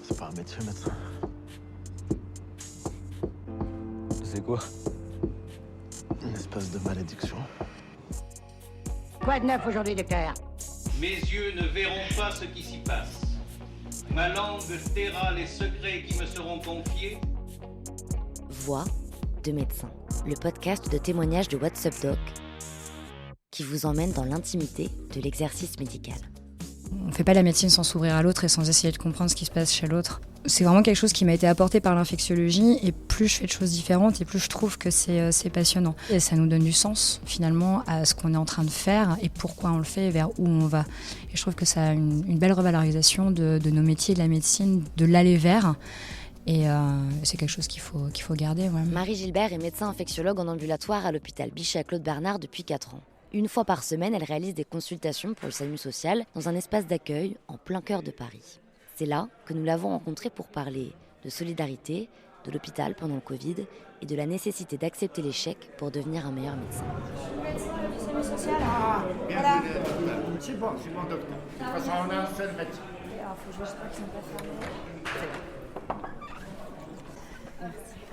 C'est pas un métier, médecin. C'est quoi? Une espèce de malédiction. Quoi de neuf aujourd'hui, docteur? Mes yeux ne verront pas ce qui s'y passe. Ma langue taira les secrets qui me seront confiés. Voix de médecin, le podcast de témoignages de What's Up Doc qui vous emmène dans l'intimité de l'exercice médical. On ne fait pas la médecine sans s'ouvrir à l'autre et sans essayer de comprendre ce qui se passe chez l'autre. C'est vraiment quelque chose qui m'a été apporté par l'infectiologie et plus je fais de choses différentes et plus je trouve que c'est passionnant. Et ça nous donne du sens finalement à ce qu'on est en train de faire et pourquoi on le fait et vers où on va. Et je trouve que ça a une belle revalorisation de nos métiers de la médecine, de l'aller vers. Et c'est quelque chose qu'il faut garder. Ouais. Marie Gilbert est médecin infectiologue en ambulatoire à l'hôpital Bichat-Claude-Bernard depuis 4 ans. Une fois par semaine, elle réalise des consultations pour le SAMU social dans un espace d'accueil en plein cœur de Paris. C'est là que nous l'avons rencontrée pour parler de solidarité, de l'hôpital pendant le Covid et de la nécessité d'accepter l'échec pour devenir un meilleur médecin. Je suis médecin du SAMU social. Voilà. C'est bon, docteur. De toute façon, on a un seul médecin. Alors, faut que je j'espère qu'ils sont pas fermés.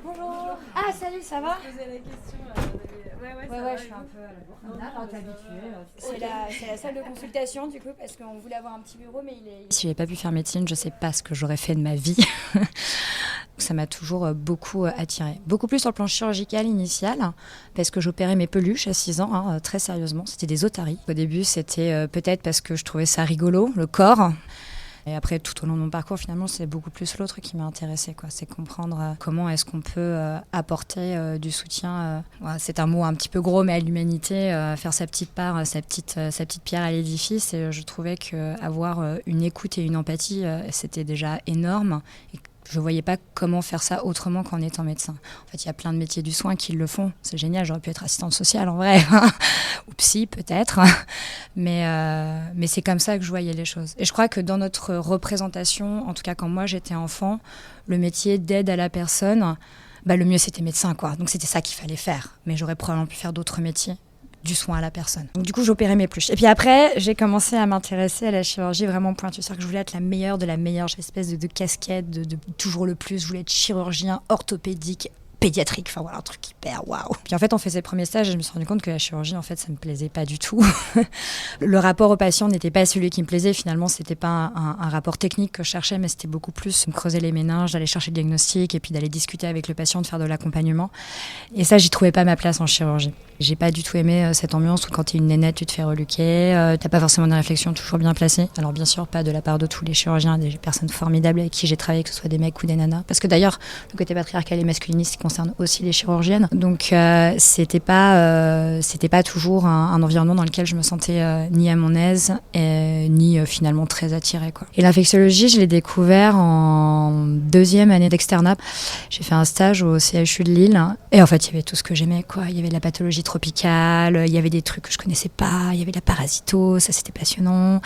Bonjour. Ah, salut, ça va? Je posais la question. Ouais, je suis un peu à la bourre. On t'es habituée. C'est la salle de consultation, du coup, parce qu'on voulait avoir un petit bureau, mais il est... Si j'avais pas pu faire médecine, je sais pas ce que j'aurais fait de ma vie. Ça m'a toujours beaucoup attirée. Beaucoup plus sur le plan chirurgical initial, parce que j'opérais mes peluches à 6 ans, très sérieusement. C'était des otaries. Au début, c'était peut-être parce que je trouvais ça rigolo, le corps. Et après, tout au long de mon parcours, finalement, c'est beaucoup plus l'autre qui m'a intéressée, quoi. C'est comprendre comment est-ce qu'on peut apporter du soutien. C'est un mot un petit peu gros, mais à l'humanité, faire sa petite part, sa petite pierre à l'édifice. Et je trouvais qu'avoir une écoute et une empathie, c'était déjà énorme. Et je ne voyais pas comment faire ça autrement qu'en étant médecin. En fait, il y a plein de métiers du soin qui le font. C'est génial, j'aurais pu être assistante sociale en vrai. Ou psy peut-être. Mais c'est comme ça que je voyais les choses. Et je crois que dans notre représentation, en tout cas quand moi j'étais enfant, le métier d'aide à la personne, le mieux c'était médecin, quoi. Donc c'était ça qu'il fallait faire. Mais j'aurais probablement pu faire d'autres métiers. Du soin à la personne. Donc du coup, j'opérais mes peluches. Et puis après, j'ai commencé à m'intéresser à la chirurgie vraiment pointue. C'est-à-dire que je voulais être la meilleure de la meilleure. J'avais une espèce de casquette, de toujours le plus. Je voulais être chirurgien orthopédique, pédiatrique, enfin voilà, un truc hyper waouh. Puis en fait, on fait ces premiers stages et je me suis rendu compte que la chirurgie, en fait, ça me plaisait pas du tout. Le rapport au patient n'était pas celui qui me plaisait. Finalement, c'était pas un rapport technique que je cherchais, mais c'était beaucoup plus me creuser les méninges, d'aller chercher le diagnostic et puis d'aller discuter avec le patient, de faire de l'accompagnement. Et ça, j'y trouvais pas ma place en chirurgie. J'ai pas du tout aimé cette ambiance où quand t'es une nénette, tu te fais reluquer, t'as pas forcément des réflexions toujours bien placées. Alors bien sûr, pas de la part de tous les chirurgiens, des personnes formidables avec qui j'ai travaillé, que ce soit des mecs ou des nanas. Parce que d'ailleurs, le côté patriarcal et masculiniste concerne aussi les chirurgiennes. Donc c'était pas toujours un environnement dans lequel je me sentais ni à mon aise, ni finalement très attirée, quoi. Et l'infectiologie, je l'ai découvert en 2e année d'externat. J'ai fait un stage au CHU de Lille et en fait, il y avait tout ce que j'aimais, quoi. Il y avait de la pathologie tropicale, il y avait des trucs que je connaissais pas, il y avait de la parasito, ça c'était passionnant.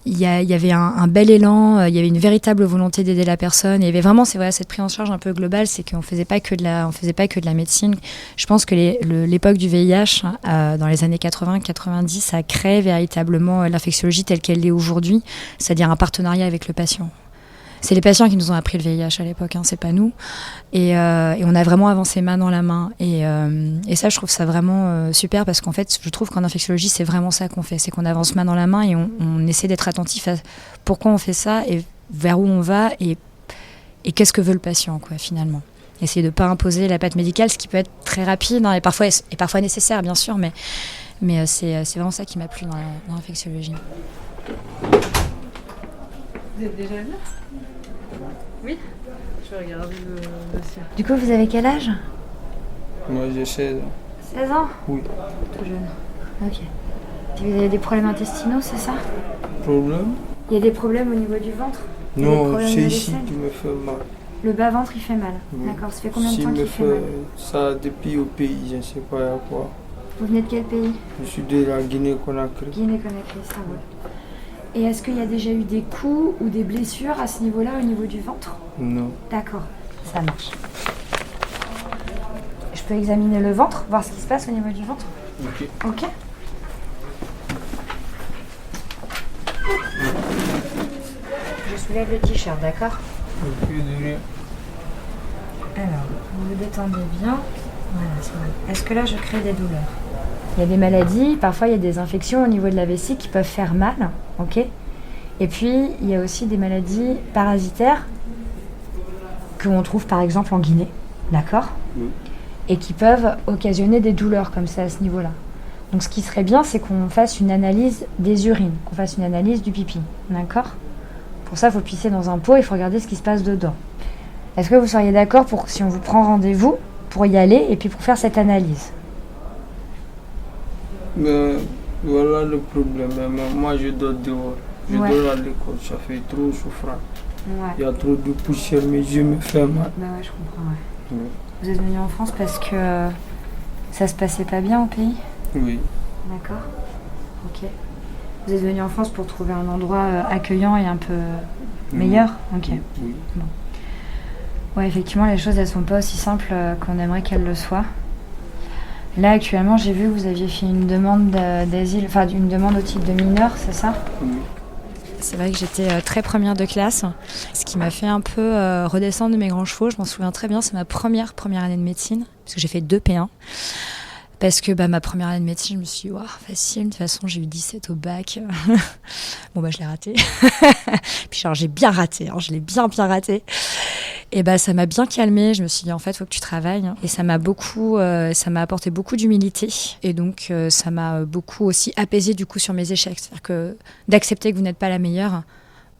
Il y avait un bel élan, il y avait une véritable volonté d'aider la personne. Et il y avait vraiment cette prise en charge un peu globale, c'est qu'on faisait pas que de la médecine. Je pense que l'époque du VIH, dans les années 80-90, a créé véritablement l'infectiologie telle qu'elle l'est aujourd'hui, c'est-à-dire un partenariat avec le patient. C'est les patients qui nous ont appris le VIH à l'époque, c'est pas nous. Et on a vraiment avancé main dans la main. Et ça, je trouve ça vraiment super parce qu'en fait, je trouve qu'en infectiologie, c'est vraiment ça qu'on fait. C'est qu'on avance main dans la main et on essaie d'être attentif à pourquoi on fait ça et vers où on va et qu'est-ce que veut le patient, quoi, finalement. Essayer de ne pas imposer la patte médicale, ce qui peut être très rapide et parfois nécessaire, bien sûr, mais c'est vraiment ça qui m'a plu dans l'infectiologie. Vous êtes déjà venus? Oui. Je vais regarder le dossier. Du coup, vous avez quel âge? Moi, j'ai 16 ans. 16 ans? Oui. Tout jeune. Ok. Vous avez des problèmes intestinaux, c'est ça? Problème? Il y a des problèmes au niveau du ventre? Non, c'est ici qui me fait mal. Le bas-ventre, il fait mal. Oui. D'accord. Ça fait combien de temps qu'il fait mal? Ça depuis au pays, je ne sais pas à quoi. Vous venez de quel pays? Je suis de la Guinée-Conakry. Guinée-Conakry, ça roule. Et est-ce qu'il y a déjà eu des coups ou des blessures à ce niveau-là, au niveau du ventre? Non. D'accord, ça marche. Je peux examiner le ventre, voir ce qui se passe au niveau du ventre? Ok. Ok. Je soulève le t-shirt, d'accord? Ok, de rien. Alors, vous vous détendez bien. Voilà, c'est bon. Est-ce que là, je crée des douleurs? Il y a des maladies, parfois il y a des infections au niveau de la vessie qui peuvent faire mal, ok? Et puis, il y a aussi des maladies parasitaires qu'on trouve par exemple en Guinée, d'accord? Et qui peuvent occasionner des douleurs comme ça à ce niveau-là. Donc ce qui serait bien, c'est qu'on fasse une analyse des urines, qu'on fasse une analyse du pipi, d'accord? Pour ça, il faut pisser dans un pot, il faut regarder ce qui se passe dedans. Est-ce que vous seriez d'accord pour si on vous prend rendez-vous pour y aller et puis pour faire cette analyse? Mais voilà le problème. Moi, je dors dehors. Je Ouais. dors à l'école. Ça fait trop souffrant. Ouais. Il y a trop de poussière, mes yeux me font mal. Bah ouais, je comprends, ouais. Ouais. Vous êtes venu en France parce que ça se passait pas bien au pays? Oui. D'accord. Ok. Vous êtes venu en France pour trouver un endroit accueillant et un peu meilleur? Ok. Oui. Ouais, effectivement, les choses, elles sont pas aussi simples qu'on aimerait qu'elles le soient. Là, actuellement, j'ai vu que vous aviez fait une demande d'asile, enfin une demande au titre de mineur, c'est ça? Oui. C'est vrai que j'étais très première de classe, ce qui m'a fait un peu redescendre de mes grands chevaux. Je m'en souviens très bien, c'est ma première année de médecine, parce que j'ai fait 2 P1. Parce que ma première année de médecine, je me suis dit, waouh, facile, de toute façon, j'ai eu 17 au bac. Bon, je l'ai raté. Puis genre, j'ai bien raté, je l'ai bien raté. Et ça m'a bien calmée. Je me suis dit, en fait, il faut que tu travailles. Et ça m'a apporté beaucoup d'humilité. Et donc, ça m'a beaucoup aussi apaisé du coup sur mes échecs. C'est-à-dire que d'accepter que vous n'êtes pas la meilleure,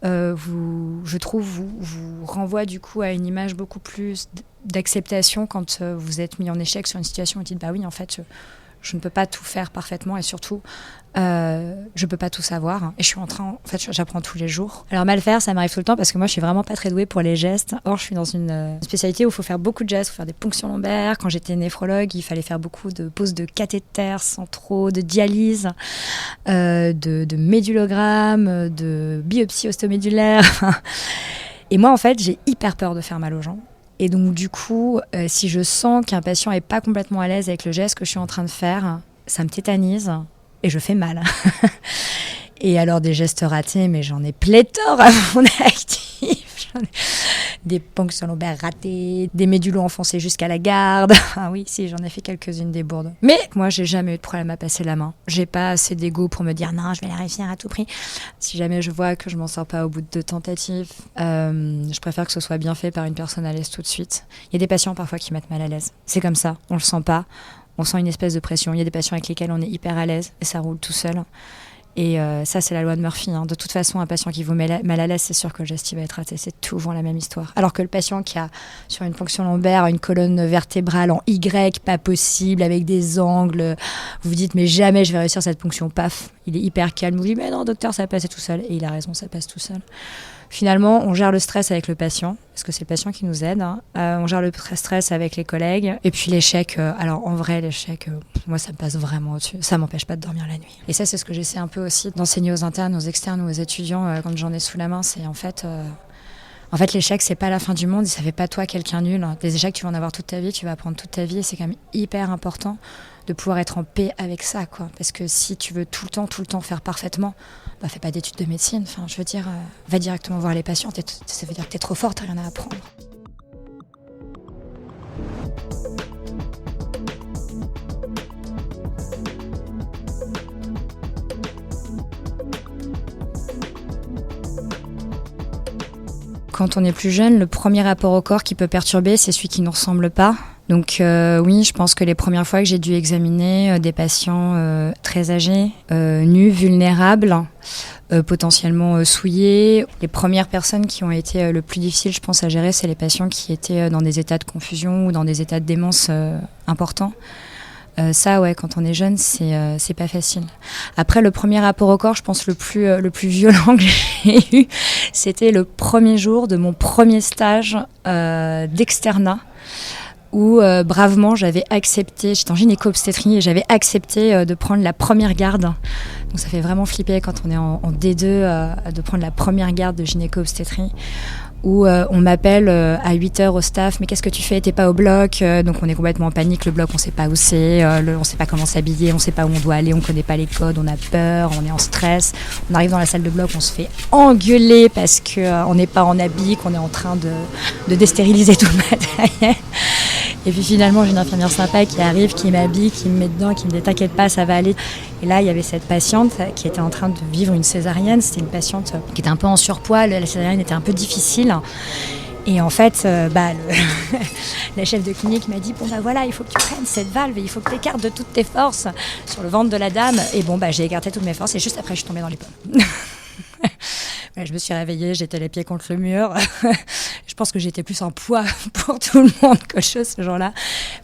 je trouve, vous renvoie du coup à une image beaucoup plus d'acceptation quand vous êtes mis en échec sur une situation où vous dites, bah oui, en fait, je ne peux pas tout faire parfaitement et surtout, je peux pas tout savoir. Et je suis en fait, j'apprends tous les jours. Alors mal faire, ça m'arrive tout le temps parce que moi, je suis vraiment pas très douée pour les gestes. Or, je suis dans une spécialité où il faut faire beaucoup de gestes, il faut faire des ponctions lombaires. Quand j'étais néphrologue, il fallait faire beaucoup de poses de cathéter centraux, de dialyse, de médulogramme, de biopsie ostomédulaire. Et moi, en fait, j'ai hyper peur de faire mal aux gens. Et donc, du coup, si je sens qu'un patient n'est pas complètement à l'aise avec le geste que je suis en train de faire, ça me tétanise et je fais mal. Et alors, des gestes ratés, mais j'en ai pléthore à mon actif. Des ponctions lombaires ratées, des médulos enfoncés jusqu'à la garde. Ah oui, si, j'en ai fait quelques-unes des bourdes. Mais moi, j'ai jamais eu de problème à passer la main. J'ai pas assez d'ego pour me dire non, je vais la réussir à tout prix. Si jamais je vois que je m'en sors pas au bout de 2 tentatives, je préfère que ce soit bien fait par une personne à l'aise tout de suite. Il y a des patients parfois qui mettent mal à l'aise. C'est comme ça, on le sent pas. On sent une espèce de pression. Il y a des patients avec lesquels on est hyper à l'aise et ça roule tout seul. Et ça, c'est la loi de Murphy. De toute façon, un patient qui vous met mal à l'aise, c'est sûr que le geste va être raté. C'est toujours la même histoire. Alors que le patient qui a sur une ponction lombaire une colonne vertébrale en Y, pas possible, avec des angles, vous vous dites mais jamais je vais réussir cette ponction, paf, il est hyper calme. Vous dites mais non docteur, ça va passer tout seul. Et il a raison, ça passe tout seul. Finalement, on gère le stress avec le patient, parce que c'est le patient qui nous aide. On gère le stress avec les collègues. Et puis l'échec, alors en vrai, l'échec, moi, ça me passe vraiment au-dessus. Ça m'empêche pas de dormir la nuit. Et ça, c'est ce que j'essaie un peu aussi d'enseigner aux internes, aux externes ou aux étudiants quand j'en ai sous la main. C'est en fait, l'échec, c'est pas la fin du monde. Ça fait pas toi quelqu'un nul. Des échecs, tu vas en avoir toute ta vie, tu vas apprendre toute ta vie. Et c'est quand même hyper important de pouvoir être en paix avec ça, quoi. Parce que si tu veux tout le temps faire parfaitement, fais pas d'études de médecine. Enfin, je veux dire, va directement voir les patients. Ça veut dire que t'es trop fort, t'as rien à apprendre. Quand on est plus jeune, le premier rapport au corps qui peut perturber, c'est celui qui ne nous ressemble pas. Donc oui, je pense que les premières fois que j'ai dû examiner des patients très âgés, nus, vulnérables, potentiellement souillés, les premières personnes qui ont été le plus difficiles, je pense, à gérer, c'est les patients qui étaient dans des états de confusion ou dans des états de démence importants. Ça, ouais, quand on est jeune, c'est pas facile. Après, le premier rapport au corps, je pense le plus violent que j'ai eu, c'était le premier jour de mon premier stage d'externat, où bravement j'avais accepté, j'étais en gynéco-obstétrie et j'avais accepté de prendre la première garde. Donc ça fait vraiment flipper quand on est en D2 de prendre la première garde de gynéco-obstétrie, où on m'appelle à 8h au staff, mais qu'est-ce que tu fais, t'es pas au bloc, donc on est complètement en panique, le bloc on sait pas où c'est, on sait pas comment s'habiller, on sait pas où on doit aller, on connaît pas les codes, on a peur, on est en stress, on arrive dans la salle de bloc, on se fait engueuler parce qu'on n'est pas en habit, qu'on est en train de dérstériliser tout le matériel. Et puis finalement j'ai une infirmière sympa qui arrive, qui m'habille, qui me met dedans, qui me dit t'inquiète pas, ça va aller. Et là il y avait cette patiente qui était en train de vivre une césarienne, c'était une patiente qui était un peu en surpoids, la césarienne était un peu difficile. Et en fait, la chef de clinique m'a dit bon bah voilà, il faut que tu prennes cette valve et il faut que tu écartes de toutes tes forces sur le ventre de la dame. Et bon bah j'ai écarté toutes mes forces et juste après je suis tombée dans les pommes. Je me suis réveillée, j'étais les pieds contre le mur. Je pense que j'étais plus un poids pour tout le monde qu'autre chose ce jour-là.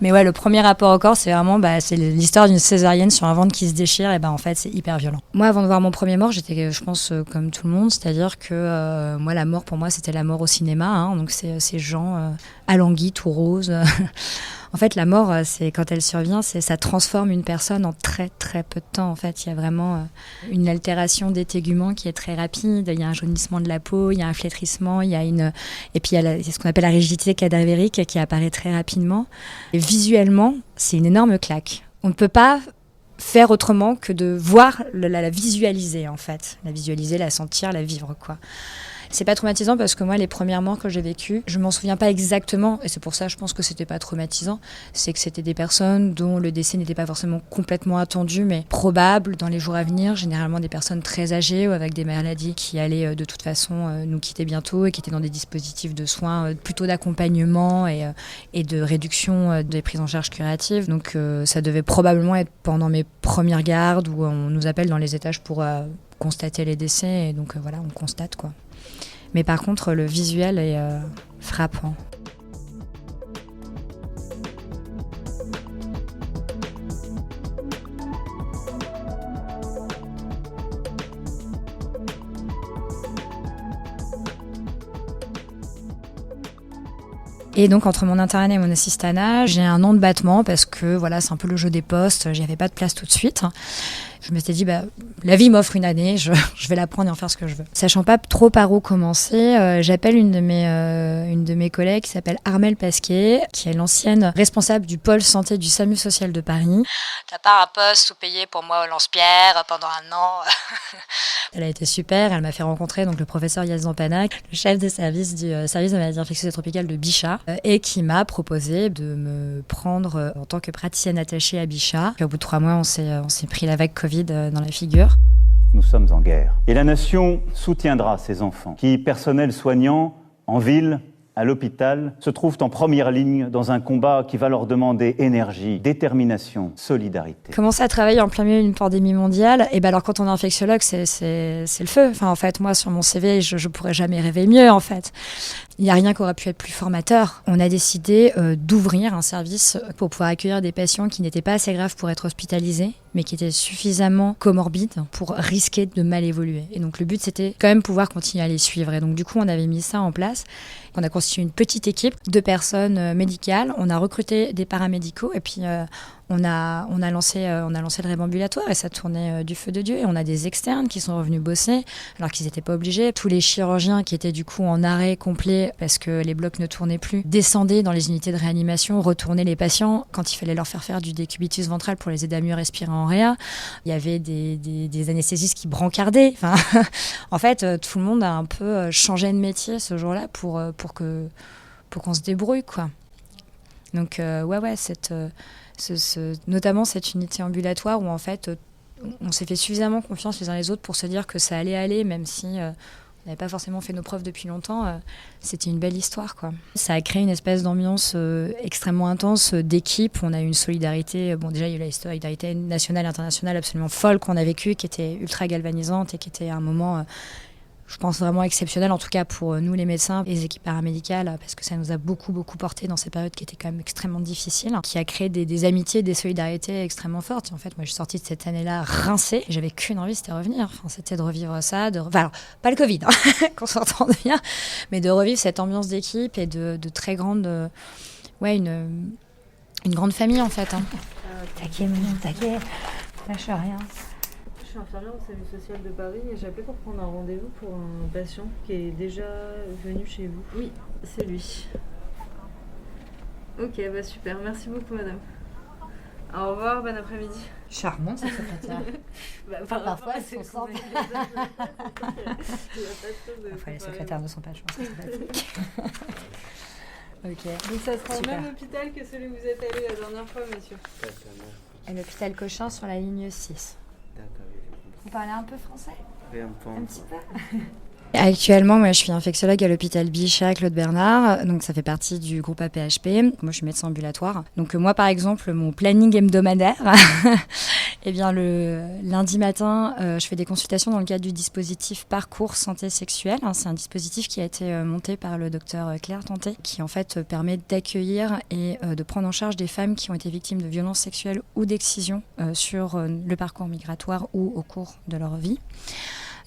Mais ouais, le premier rapport au corps, c'est vraiment c'est l'histoire d'une césarienne sur un ventre qui se déchire. Et en fait, c'est hyper violent. Moi, avant de voir mon premier mort, j'étais, je pense, comme tout le monde. C'est-à-dire que moi, la mort, pour moi, c'était la mort au cinéma. Hein, donc, c'est ces gens alanguis, tout roses. En fait, la mort, c'est quand elle survient, ça transforme une personne en très très peu de temps. En fait, il y a vraiment une altération des téguments qui est très rapide. Il y a un jaunissement de la peau, il y a un flétrissement, et puis il y a ce qu'on appelle la rigidité cadavérique qui apparaît très rapidement. Et visuellement, c'est une énorme claque. On ne peut pas faire autrement que de voir la visualiser en fait, la visualiser, la sentir, la vivre quoi. C'est pas traumatisant parce que moi, les premières morts que j'ai vécues, je m'en souviens pas exactement, et c'est pour ça je pense que c'était pas traumatisant, c'est que c'était des personnes dont le décès n'était pas forcément complètement attendu, mais probable dans les jours à venir, généralement des personnes très âgées ou avec des maladies qui allaient de toute façon nous quitter bientôt et qui étaient dans des dispositifs de soins plutôt d'accompagnement et de réduction des prises en charge curatives. Donc ça devait probablement être pendant mes premières gardes où on nous appelle dans les étages pour constater les décès, et donc voilà, on constate quoi. Mais par contre, le visuel est frappant. Et donc, entre mon internat et mon assistanat, j'ai un an de battement parce que voilà, c'est un peu le jeu des postes, j'y avais pas de place tout de suite. Je m'étais dit, la vie m'offre une année, je vais la prendre et en faire ce que je veux. Sachant pas trop par où commencer, j'appelle une de mes collègues qui s'appelle Armelle Pasquet, qui est l'ancienne responsable du pôle santé du SAMU social de Paris. T'as pas un poste sous-payé pour moi au Lance-Pierre pendant un an. Elle a été super, elle m'a fait rencontrer donc le professeur Yazdan Panac, le chef de service du service de maladies infectieuses et tropicales de Bichat, et qui m'a proposé de me prendre en tant que praticienne attachée à Bichat. Puis au bout de 3 mois, on s'est pris la vague Covid dans la figure. Nous sommes en guerre. Et la nation soutiendra ces enfants qui, personnel soignant, en ville, à l'hôpital, se trouvent en première ligne dans un combat qui va leur demander énergie, détermination, solidarité. Commencer à travailler en plein milieu d'une pandémie mondiale, et alors quand on est infectiologue, c'est le feu. Enfin, en fait, moi, sur mon CV, je pourrais jamais rêver mieux, en fait. Il n'y a rien qui aurait pu être plus formateur. On a décidé d'ouvrir un service pour pouvoir accueillir des patients qui n'étaient pas assez graves pour être hospitalisés, mais qui étaient suffisamment comorbides pour risquer de mal évoluer. Et donc le but, c'était quand même pouvoir continuer à les suivre. Et donc du coup, on avait mis ça en place. On a constitué une petite équipe de personnes médicales. On a recruté des paramédicaux et puis on a lancé le rêve ambulatoire et ça tournait du feu de Dieu. Et on a des externes qui sont revenus bosser alors qu'ils n'étaient pas obligés. Tous les chirurgiens qui étaient du coup en arrêt complet parce que les blocs ne tournaient plus descendaient dans les unités de réanimation, retournaient les patients quand il fallait leur faire du décubitus ventral pour les aider à mieux respirer en réa. Il y avait des anesthésistes qui brancardaient. Enfin, en fait, tout le monde a un peu changé de métier ce jour-là pour qu'on se débrouille, quoi. Donc, notamment cette unité ambulatoire où, en fait, on s'est fait suffisamment confiance les uns les autres pour se dire que ça allait aller, même si on n'avait pas forcément fait nos preuves depuis longtemps. C'était une belle histoire, quoi. Ça a créé une espèce d'ambiance extrêmement intense d'équipe. On a eu une solidarité. Bon, déjà, il y a eu la solidarité nationale et internationale absolument folle qu'on a vécue, qui était ultra galvanisante et qui était un moment... je pense vraiment exceptionnel, en tout cas pour nous les médecins et les équipes paramédicales, parce que ça nous a beaucoup porté dans ces périodes qui étaient quand même extrêmement difficiles, qui a créé des amitiés, des solidarités extrêmement fortes. Et en fait, moi, je suis sortie de cette année-là rincée, et j'avais qu'une envie, c'était revenir. Enfin, c'était de revivre ça, alors, pas le Covid, hein, qu'on s'entende bien, mais de revivre cette ambiance d'équipe et de très grande... une grande famille, en fait. Hein. Taquet, Manon, taquet. Lâche rien. suis infirmière au SAMU social de Paris et j'ai appelé pour prendre un rendez-vous pour un patient qui est déjà venu chez vous. Oui, c'est lui. Ok, bah super, merci beaucoup madame. Au revoir, bon après-midi. Charmante cette secrétaire. Parfois, elles sont Parfois, les secrétaires ne sont pas toujours sympathiques. Ok. Donc ça sera Super. au même hôpital que celui où vous êtes allé la dernière fois, monsieur. À l'hôpital Cochin sur la ligne 6. Vous parlez un peu français ? Un petit peu. Actuellement, moi, je suis infectiologue à l'hôpital Bichat Claude Bernard, donc ça fait partie du groupe APHP. Moi, je suis médecin ambulatoire. Donc moi, par exemple, mon planning hebdomadaire, eh bien, le lundi matin, je fais des consultations dans le cadre du dispositif Parcours Santé Sexuelle. C'est un dispositif qui a été monté par le docteur Claire Tanté, qui en fait permet d'accueillir et de prendre en charge des femmes qui ont été victimes de violences sexuelles ou d'excision sur le parcours migratoire ou au cours de leur vie.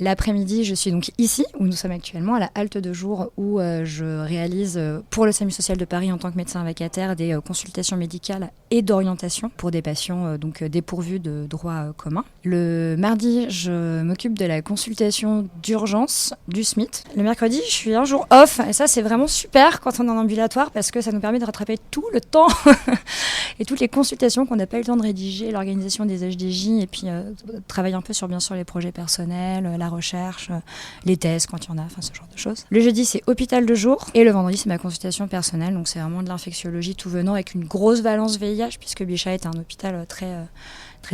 L'après-midi, je suis donc ici, où nous sommes actuellement, à la halte de jour, où je réalise pour le SAMU social de Paris en tant que médecin vacataire des consultations médicales et d'orientation pour des patients donc dépourvus de droits communs. Le mardi, je m'occupe de la consultation d'urgence du SMIT. Le mercredi, je suis un jour off, et ça c'est vraiment super quand on est en ambulatoire parce que ça nous permet de rattraper tout le temps et toutes les consultations qu'on n'a pas eu le temps de rédiger, l'organisation des HDJ et puis travailler un peu sur bien sûr les projets personnels, la recherche, les thèses quand il y en a, enfin ce genre de choses. Le jeudi c'est hôpital de jour et le vendredi c'est ma consultation personnelle, donc c'est vraiment de l'infectiologie tout venant avec une grosse valence VIH puisque Bichat est un hôpital très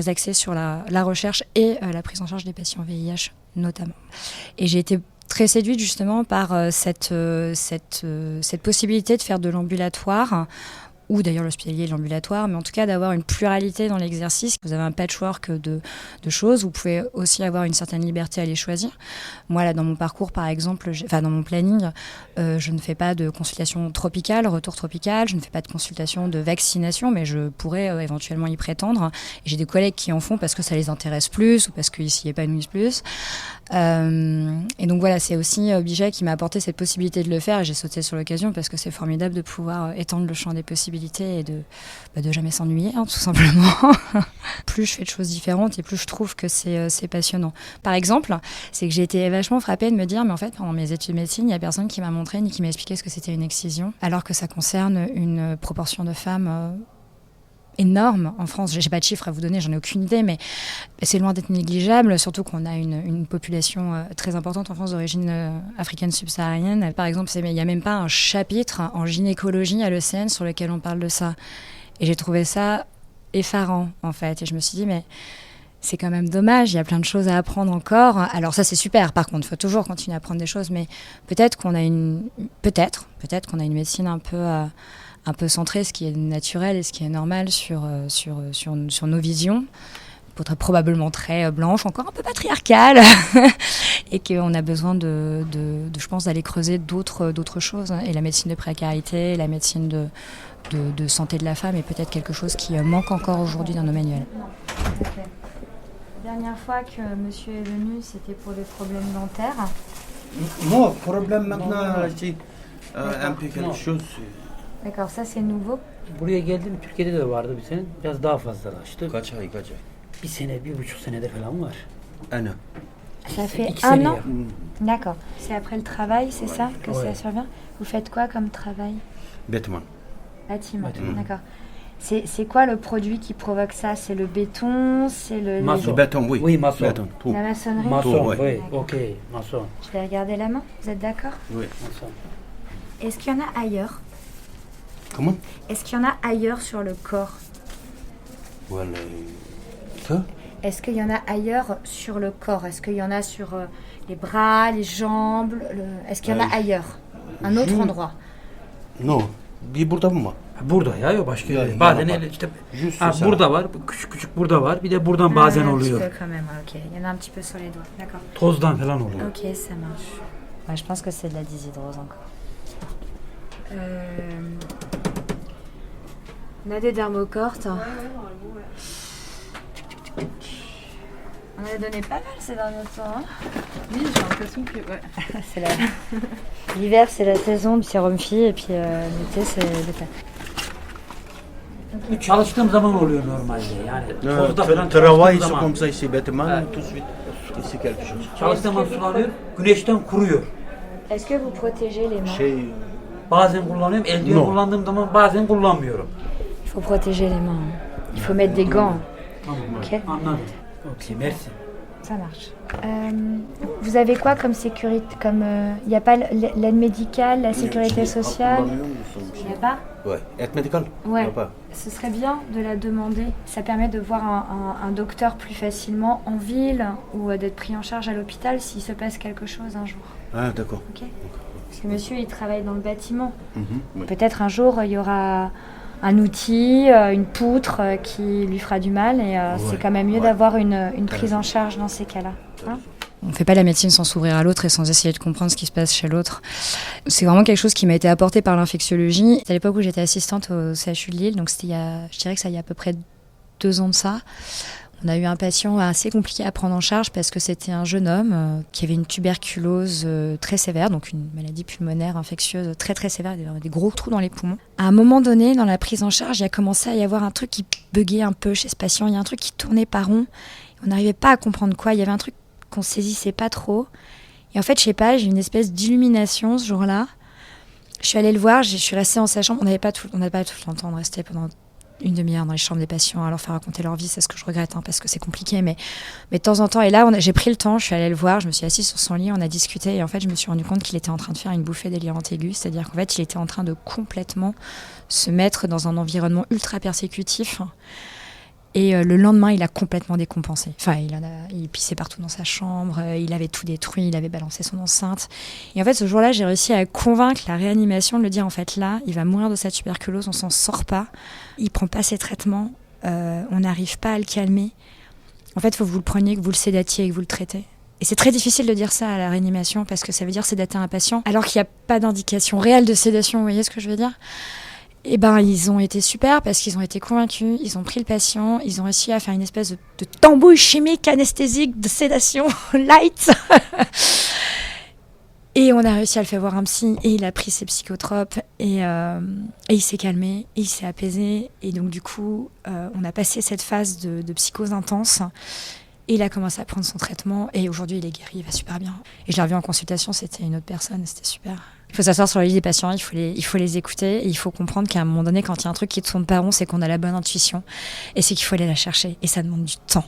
axé sur la recherche et la prise en charge des patients VIH notamment. Et j'ai été très séduite justement par cette possibilité de faire de l'ambulatoire ou d'ailleurs l'hospitalier et l'ambulatoire, mais en tout cas d'avoir une pluralité dans l'exercice. Vous avez un patchwork de choses, vous pouvez aussi avoir une certaine liberté à les choisir. Moi, là, dans mon parcours, par exemple, dans mon planning, je ne fais pas de consultation tropicale, retour tropical, je ne fais pas de consultation de vaccination, mais je pourrais éventuellement y prétendre. Et j'ai des collègues qui en font parce que ça les intéresse plus ou parce qu'ils s'y épanouissent plus. Et donc voilà, c'est aussi Bichat qui m'a apporté cette possibilité de le faire et j'ai sauté sur l'occasion parce que c'est formidable de pouvoir étendre le champ des possibilités et de jamais s'ennuyer, tout simplement. Plus je fais de choses différentes et plus je trouve que c'est passionnant. Par exemple, c'est que j'ai été vachement frappée de me dire, mais en fait, pendant mes études de médecine, il n'y a personne qui m'a montré ni qui m'a expliqué ce que c'était une excision, alors que ça concerne une proportion de femmes énorme en France. J'ai pas de chiffres à vous donner, j'en ai aucune idée, mais c'est loin d'être négligeable, surtout qu'on a une population très importante en France d'origine africaine subsaharienne. Par exemple, il n'y a même pas un chapitre en gynécologie à l'ECN sur lequel on parle de ça. Et j'ai trouvé ça effarant, en fait. Et je me suis dit, mais c'est quand même dommage, il y a plein de choses à apprendre encore. Alors ça, c'est super, par contre, il faut toujours continuer à apprendre des choses, mais peut-être qu'on a une médecine un peu centrée, ce qui est naturel et ce qui est normal sur nos visions, probablement très blanche, encore un peu patriarcale, et qu'on a besoin je pense, d'aller creuser d'autres choses. Et la médecine de précarité, la médecine de santé de la femme est peut-être quelque chose qui manque encore aujourd'hui dans nos manuels. La dernière fois que monsieur est venu, c'était pour des problèmes dentaires. Non, problème maintenant, c'est un peu quelque chose. D'accord, ça c'est nouveau. Buraya geldim, Türkiye'de de vardı bir sene. Biraz daha fazlalaştı. Kaç ay? Bir sene, 1,5 senedir falan var. Un an. Ça fait İki un sene an. ya. D'accord. C'est après le travail, c'est ça que ça survient. Vous faites quoi comme travail? Bâtiment. Bâtiment. Bâtiment. D'accord. C'est quoi le produit qui provoque ça? C'est le béton? C'est le Maçon. Béton, oui. Oui, maçon. Béton, tout. la maçonnerie? Maçon, ouais. oui, D'accord. ok, maçon. Je vais regarder la main. Vous êtes d'accord? Oui. Maçon. Est-ce qu'il y en a ailleurs? Comment? Est-ce qu'il y en a ailleurs sur le corps? Voilà. Que? Est-ce qu'il y en a ailleurs sur le corps? Est-ce qu'il y en a sur les bras, les jambes? Est-ce qu'il y en a ailleurs? Un autre endroit? Non. Bir burada mı var? Burada ya, yok başka Ya, yerde. Bazen ya, öyle işte Juste ça. burada var, küçük küçük burada var. Bir de buradan bazen un oluyor. petit peu quand même, ok. Il y en a un petit peu sur les doigts, d'accord. Tozdan falan oluyor. Ok, ça marche. Ouais, je pense que c'est de la dyshydrose encore. On a des dermocortes. Ouais, normalement, ouais. On en a donné pas mal ces derniers temps. Hein. Oui, j'ai l'impression que... Ouais. C'est l'hiver, c'est la saison du sérum fille, et puis l'été, c'est l'été. Ok, Çalıştığım zaman oluyor normalde. Yani tozda falan Travail, çalıştığım c'est zaman. comme ça, ici, bêtement, Ouais. tout de suite, c'est quelque chose. Çalıştığım zaman sulanıyor, güneşten kuruyor. Est-ce que vous protégez les mains? Şey, Bazen kullanıyorum, eldiven No. kullandığım zaman bazen kullanmıyorum. Il faut protéger les mains. Il faut mettre des gants. Tamam, Ok. anladım. Ok, merci. Ça marche. Vous avez quoi comme sécurité? Comme il n'y a pas l'aide médicale, la sécurité sociale? kullanıyor musun bir Il şey? n'y a pas? Ouais. Aide médicale? Ouais. Y a pas. Ce serait bien de la demander. Ça permet de voir un docteur plus facilement en ville ou d'être pris en charge à l'hôpital s'il se passe quelque chose un jour. Ah, d'accord. Ok. Parce que monsieur, il travaille dans le bâtiment. Oui. Peut-être un jour, il y aura un outil, une poutre qui lui fera du mal et c'est quand même mieux d'avoir une prise en charge dans ces cas-là. Hein? On ne fait pas la médecine sans s'ouvrir à l'autre et sans essayer de comprendre ce qui se passe chez l'autre. C'est vraiment quelque chose qui m'a été apporté par l'infectiologie. C'est à l'époque où j'étais assistante au CHU de Lille, donc c'était je dirais que ça il y a à peu près 2 ans de ça. On a eu un patient assez compliqué à prendre en charge parce que c'était un jeune homme qui avait une tuberculose très sévère, donc une maladie pulmonaire infectieuse très très sévère, il avait des gros trous dans les poumons. À un moment donné, dans la prise en charge, il a commencé à y avoir un truc qui buguait un peu chez ce patient, il y a un truc qui tournait pas rond, on n'arrivait pas à comprendre quoi, il y avait un truc qu'on saisissait pas trop. Et en fait, je sais pas, j'ai eu une espèce d'illumination ce jour-là. Je suis allée le voir, je suis restée dans sa chambre, on n'avait pas tout le temps de rester pendant une demi-heure dans les chambres des patients à leur faire raconter leur vie, c'est ce que je regrette parce que c'est compliqué, mais de temps en temps, et là j'ai pris le temps, je suis allée le voir, je me suis assise sur son lit, on a discuté et en fait je me suis rendu compte qu'il était en train de faire une bouffée délirante aiguë, c'est-à-dire qu'en fait il était en train de complètement se mettre dans un environnement ultra persécutif et le lendemain il a complètement décompensé, enfin il pissait partout dans sa chambre, il avait tout détruit, il avait balancé son enceinte et en fait ce jour-là j'ai réussi à convaincre la réanimation de le dire en fait là il va mourir de sa tuberculose, on s'en sort pas, il prend pas ses traitements, on n'arrive pas à le calmer, en fait il faut que vous le preniez, que vous le sédatiez et que vous le traitez. Et c'est très difficile de dire ça à la réanimation parce que ça veut dire sédater un patient alors qu'il n'y a pas d'indication réelle de sédation, vous voyez ce que je veux dire? Eh ben, ils ont été super parce qu'ils ont été convaincus, ils ont pris le patient, ils ont réussi à faire une espèce de tambouille chimique anesthésique de sédation light. Et on a réussi à le faire voir un psy et il a pris ses psychotropes et il s'est calmé, et il s'est apaisé et donc du coup on a passé cette phase de psychose intense et il a commencé à prendre son traitement et aujourd'hui il est guéri, il va super bien. Et je l'ai revu en consultation, c'était une autre personne, c'était super. Il faut s'asseoir sur le lit des patients, il faut les écouter et il faut comprendre qu'à un moment donné, quand il y a un truc qui ne tourne pas rond, c'est qu'on a la bonne intuition et c'est qu'il faut aller la chercher et ça demande du temps.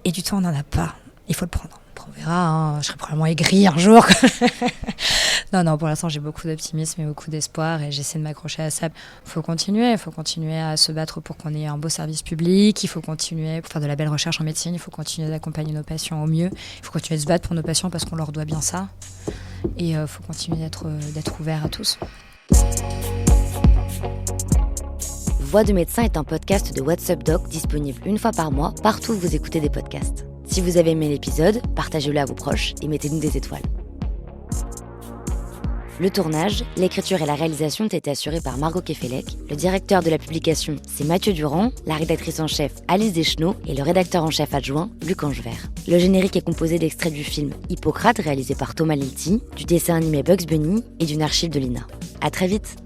Et du temps, on n'en a pas, il faut le prendre. On verra, hein, je serai probablement aigrie un jour. Non, pour l'instant, j'ai beaucoup d'optimisme et beaucoup d'espoir et j'essaie de m'accrocher à ça. Il faut continuer à se battre pour qu'on ait un beau service public, il faut continuer pour faire de la belle recherche en médecine, il faut continuer d'accompagner nos patients au mieux, il faut continuer de se battre pour nos patients parce qu'on leur doit bien ça. Et il faut continuer d'être ouvert à tous. Voix de médecin est un podcast de What's Up Doc disponible une fois par mois partout où vous écoutez des podcasts. Si vous avez aimé l'épisode, partagez-le à vos proches et mettez-nous des étoiles. Le tournage, l'écriture et la réalisation ont été assurés par Margot Kefelec. Le directeur de la publication, c'est Mathieu Durand, la rédactrice en chef, Alice Deschenaux, et le rédacteur en chef adjoint, Luc Angevert. Le générique est composé d'extraits du film Hippocrate, réalisé par Thomas Lilti, du dessin animé Bugs Bunny et d'une archive de l'INA. À très vite!